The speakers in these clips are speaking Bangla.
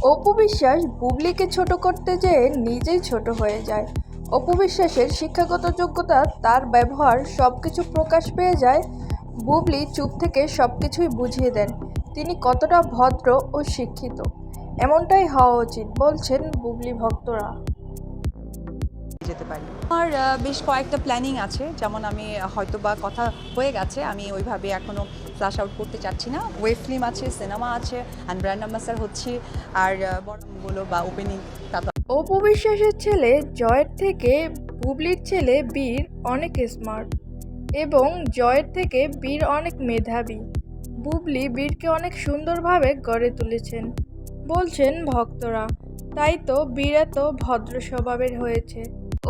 অপু বিশ্বাস বুবলিকে ছোট করতে যেয়ে নিজেই ছোট হয়ে যায়। অপু বিশ্বাসের শিক্ষাগত যোগ্যতা, তার ব্যবহার সবকিছু প্রকাশ পেয়ে যায়। বুবলি চুপ থেকে সবকিছুই বুঝিয়ে দেন তিনি কতটা ভদ্র ও শিক্ষিত। এমনটাই হওয়া উচিত বলছেন বুবলি ভক্তরা। যেতে পারি। আমার বেশ কয়েকটা প্ল্যানিং আছে, যেমন আমি হয়তো বা কথা হয়ে গেছে, আমি ওইভাবে এখনও ফ্ল্যাশ আউট করতে চাচ্ছি না। ওয়েব ফিল্ম আছে, সিনেমা আছে, অ্যান্ড ব্র্যান্ড অ্যাম্বাসাডর হচ্ছি, আর বড়গুলো বা ওপেনিং। অপু বিশ্বাসের ছেলে জয়ের থেকে বুবলির ছেলে বীর অনেক স্মার্ট এবং জয়ের থেকে বীর অনেক মেধাবী। বুবলি বীরকে অনেক সুন্দরভাবে গড়ে তুলেছেন বলছেন ভক্তরা। তাই তো বীর এত ভদ্র স্বভাবের হয়েছে।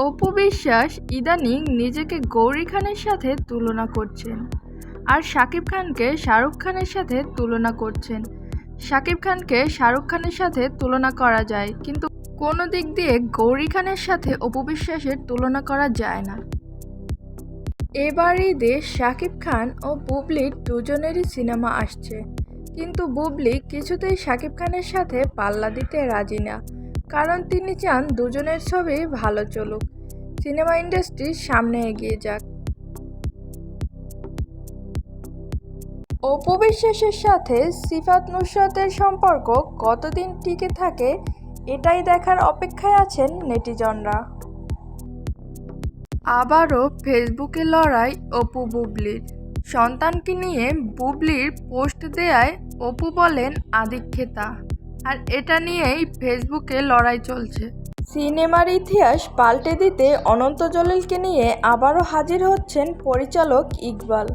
অপু বিশ্বাস ইদানিং নিজেকে গৌরী খানের সাথে তুলনা করছেন, আর শাকিব খানকে শাহরুখ খানের সাথে তুলনা করছেন। শাকিব খানকে শাহরুখ খানের সাথে তুলনা করা যায়, কিন্তু কোনো দিক দিয়ে গৌরী খানের সাথে অপু বিশ্বাসের তুলনা করা যায় না। এবার ঈদে শাকিব খান ও বুবলির দুজনেরই সিনেমা আসছে, কিন্তু বুবলি কিছুতেই শাকিব খানের সাথে পাল্লা দিতে রাজি না, কারণ তিনি চান দুজনের ছবি ভালো চলুক, সিনেমা ইন্ডাস্ট্রির সামনে এগিয়ে যাক। অপু বিশ্বাসের সাথে সিফাত নুসরাতের সম্পর্ক কতদিন টিকে থাকে, এটাই দেখার অপেক্ষায় আছেন নেটিজনরা। আবারও ফেসবুকে লড়াই অপু বুবলির। সন্তানকে নিয়ে বুবলির পোস্ট দেয়ায় অপু বলেন আদিক্ষেতা, আর এটা নিয়েই ফেসবুকে লড়াই চলছে। সিনেমার ইতিহাস পাল্টে দিতে অনন্ত জলিলকে নিয়ে আবারও হাজির হচ্ছেন পরিচালক ইকবাল।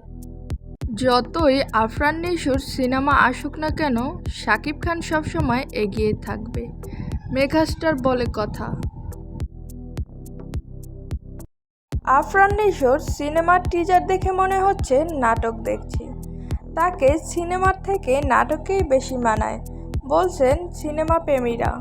যতই আফরান নিশোর সিনেমা আসুক না কেন, শাকিব খান সবসময় এগিয়ে থাকবে, মেগাস্টার বলে কথা। আফরান নিশোর সিনেমার টিজার দেখে মনে হচ্ছে নাটক দেখছি, তাকে সিনেমার থেকে নাটকেই বেশি মানায় বলছেন সিনেমা প্রেমীরা।